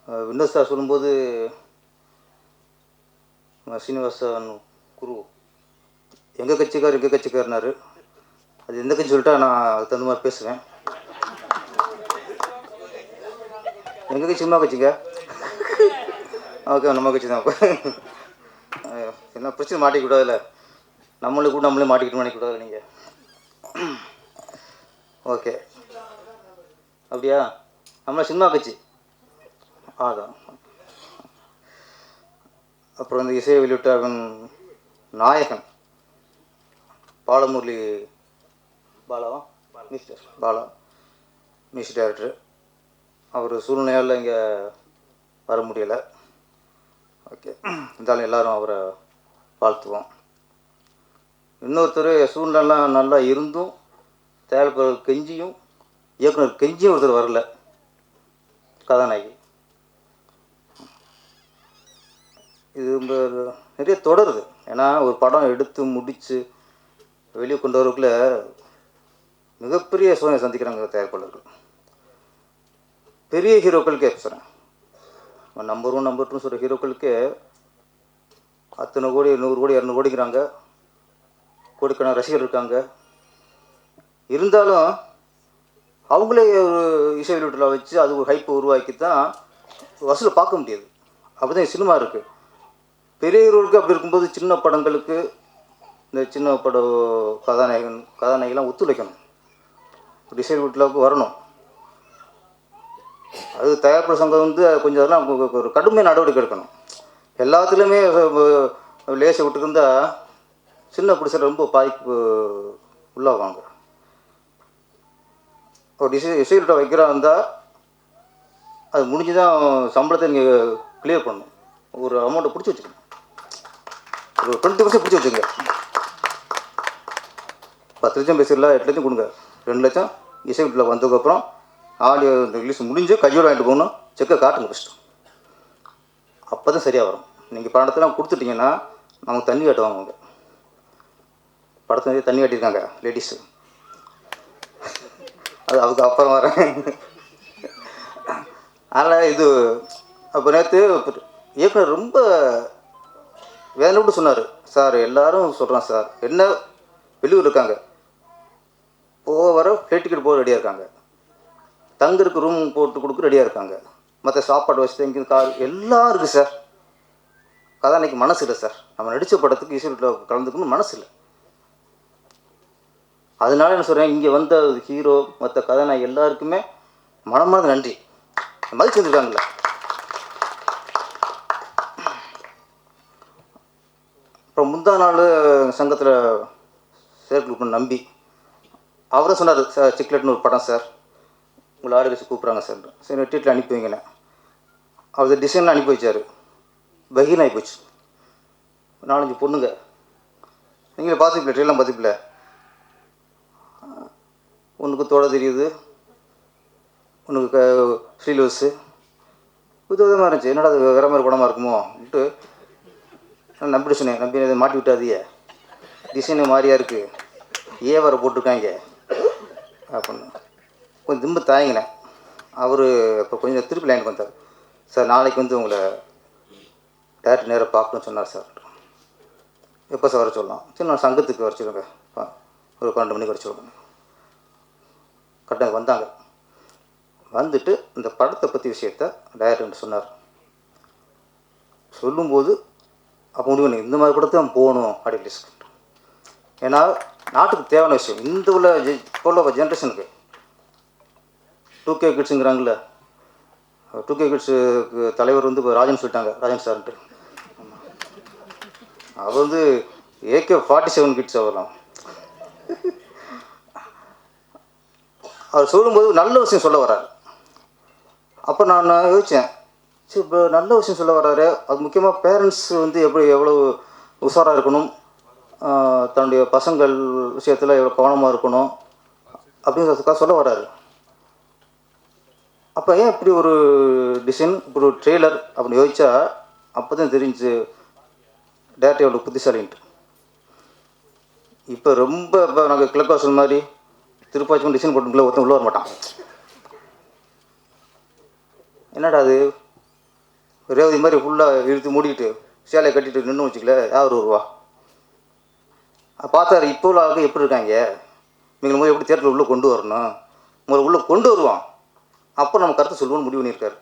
Vinod sir சொல்லும்போது சீனிவாசன் குரு எங்கள் கட்சிக்காரனாரு. அது எந்த கட்சி சொல்லிட்டா நான் அதுக்கு தகுந்த மாதிரி பேசுவேன். எங்கள் கட்சி சினிமா கட்சிங்க. ஓகே, நம்ம கட்சி தான். என்ன பிரச்சனை மாட்டிக்கூடாதுல்ல, நம்மளுக்கு கூட நம்மளே மாட்டிக்கிட்டு மாட்டிக்கூடாது நீங்கள். ஓகே, அப்படியா? நம்ம சினிமா கட்சி அதான். அப்புறம் வந்து இசையை வெளியிட்ட நாயகன் பாலமுரளி பாலாவா மிஸ்டர் பாலா, மியூசிக் டைரக்டர். அவர் சூழ்நிலையால் இங்கே வர முடியலை. ஓகே, இருந்தாலும் எல்லோரும் அவரை வாழ்த்துவோம். இன்னொருத்தர் சூழ்நிலாம் நல்லா இருந்தும் தயாரிப்பாளர் கெஞ்சியும் இயக்குனர் கெஞ்சியும் ஒருத்தர் வரல, கதாநாயகி. இது நிறைய தொடருது. ஏன்னா ஒரு படம் எடுத்து முடித்து வெளியே கொண்டு வரக்குள்ள மிகப்பெரிய சோதனை சந்திக்கிறாங்க தயாரிப்பாளர்கள். பெரிய ஹீரோக்களுக்கே பேசுகிறேன், நம்பர் 1 நம்பர் 2 சொல்கிற ஹீரோக்களுக்கே அத்தனை கோடி, 100 கோடி 200 கோடிங்கிறாங்க. கோடிக்கணக்கான ரசிகர் இருக்காங்க. இருந்தாலும் அவங்களே ஒரு இசை வெளியீட்டில் வச்சு அது ஒரு ஹைப்பை உருவாக்கி தான் வசூலை பார்க்க முடியாது. அப்படி தான் சினிமா இருக்குது. பெரிய ஹீரோவுக்கு அப்படி இருக்கும்போது சின்ன படங்களுக்கு இந்த சின்ன பட கதாநாயகெல்லாம் ஒத்துழைக்கணும், இசை வெளியீட்டில் வரணும். அது தயாரிப்பு சங்கம் வந்து கொஞ்சம் அதெல்லாம் ஒரு கடுமையான நடவடிக்கை எடுக்கணும். எல்லாத்துலேயுமே லேசை விட்டுருந்தா சின்ன பிடிச்ச ரொம்ப பாதிப்பு உள்ளாவாங்க. ஒரு இசைக்கிட்ட வைக்கிறா இருந்தால் அது முடிஞ்சு தான் சம்பளத்தை நீங்கள் கிளியர் பண்ணணும். ஒரு அமௌண்ட்டை பிடிச்சி வச்சுக்கணும், ஒரு 20% பிடிச்சி வச்சுக்கோங்க. 10 லட்சம் பேசிடல, 8 லட்சம் கொடுங்க, 2 லட்சம் இசைக்கிட்டில் வந்ததுக்கப்புறம் ஆடியோ ரிலீஸ் முடிஞ்சு கையோடு வாங்கிட்டு போகணும், செக்கை காட்டுங்க ஃபஸ்ட்டு. அப்போ தான் சரியாக வரும். நீங்கள் படத்தெல்லாம் கொடுத்துட்டிங்கன்னா நமக்கு தண்ணி காட்டுவாங்க. அவங்க படத்தை நிறைய தண்ணி காட்டியிருக்காங்க லேடிஸு, அது அதுக்கு அப்புறம் வரேன். அதனால் இது அப்போ நேற்று இயக்குனர் ரொம்ப வேதனைப்பட்டு சொன்னார். சார் எல்லோரும் சொல்கிறான் சார், என்ன வெளியூர் இருக்காங்க, வர ஃப்ளைட் டிக்கெட் போக ரெடியாக இருக்காங்க, தங்குறதுக்கு ரூம் போட்டு கொடுக்க ரெடியாக இருக்காங்க, மற்ற சாப்பாடு வசதி இங்கே கார் எல்லாம் இருக்குது சார். கதாநாயகி மனசு இல்லை சார், நம்ம நடித்த படத்துக்கு இசையில் கலந்துக்கணும் மனசு இல்லை. அதனால என்ன சொல்கிறேன், இங்கே வந்த ஹீரோ மற்ற கதாநாயகி எல்லாருக்குமே மனமார்ந்த நன்றி, மதிச்சு வந்துருக்காங்கல்ல. அப்புறம் முந்தா நாள் சங்கத்தில் சேர்க்கணும் நம்பி அவரை சொன்னார், சார் சிக்லெட்னு ஒரு படம் சார், உங்களை ஆடு வச்சு கூப்பிட்றாங்க சார், சரி டீட்டில் அனுப்பி வைங்கண்ணே. அவர் டிசைன்லாம் அனுப்பி வச்சார். பகீன் ஆகி போச்சு. 4-5 பொண்ணுங்க, நீங்களே பார்த்துப்பில்ல, ட்ரெயிலாம் பார்த்துப்பில்ல, ஒன்றுக்கு தோட தெரியுது, ஒன்றுக்கு ஸ்ரீலூஸு, விதவிதமாக இருந்துச்சு. என்னடா அது வேறு மாதிரி படமாக இருக்குமோன்ட்டு நம்பி சொன்னேன். நம்பி அதை மாட்டி விட்டாதிய, டிசைனு மாதிரியாக இருக்குது, வர போட்டிருக்காங்க அப்படின்னு கொஞ்சம் திரும்ப தாங்கினேன். அவர் இப்போ கொஞ்சம் திருப்பி லைனுக்கு வந்தார். சார் நாளைக்கு வந்து உங்களை டேரக்டர் நேராக பார்க்கணும்னு சொன்னார் சார். எப்போ சார் வர சொல்லலாம்? சரி நான் சங்கத்துக்கு வர சொல்லுங்க, ஒரு 12 மணிக்கு வர சொல்லுங்க. கரெக்டாக வந்தாங்க. வந்துட்டு இந்த படத்தை பற்றி விஷயத்த டைரக்டர் சொன்னார். சொல்லும்போது அப்போ முடிவு இந்த மாதிரி படத்தை நம்ம போகணும் அப்படின்னு. ஏன்னா நாட்டுக்கு தேவையான விஷயம். இந்த இப்போ உள்ள ஜென்ரேஷனுக்கு 2K கிட்ஸுங்கிறாங்கள, 2K கிட்ஸுக்கு தலைவர் வந்து இப்போ ராஜன் சொல்லிட்டாங்க, ராஜன் சார்ன்ட்டு. அவர் வந்து AK-47 கிட்ஸ் அவர்லாம். அவர் சொல்லும்போது நல்ல விஷயம் சொல்ல வர்றாரு. அப்போ நான் யோசித்தேன், சரி இப்போ நல்ல விஷயம் சொல்ல வர்றாரு, அது முக்கியமாக பேரண்ட்ஸ் வந்து எவ்வளோ உஷாராக இருக்கணும், தன்னுடைய பசங்கள் விஷயத்தில் எவ்வளோ கவனமாக இருக்கணும் அப்படிங்கிறதுக்காக சொல்ல வர்றாரு. அப்போ ஏன் இப்படி ஒரு டிசைன், இப்படி ஒரு ட்ரெய்லர் அப்படின்னு யோசிச்சா அப்போ தான் தெரிஞ்சு டேரக்டர் எவ்வளோ புத்திசாலின்ட்டு. இப்போ ரொம்ப இப்போ நாங்கள் கிழக்காசல் மாதிரி திருப்பாச்சி டிசைன் போட்டுக்குள்ளே ஒருத்தன் உள்ளே வர மாட்டான். என்னடா அது ரேவதி மாதிரி ஃபுல்லாக இழுத்து மூடிக்கிட்டு சேலையை கட்டிட்டு நின்று வச்சுக்கல யார் வருவா? பார்த்தாரு இப்போ உள்ள ஆளுக்கு எப்படி இருக்காங்க, நீங்கள் முதல்ல எப்படி தேட்டரில் உள்ளே கொண்டு வரணும், முதல்ல உள்ளே கொண்டு வருவான், அப்போ நம்ம கருத்து சொல்லுவோன்னு முடிவு பண்ணியிருக்காரு.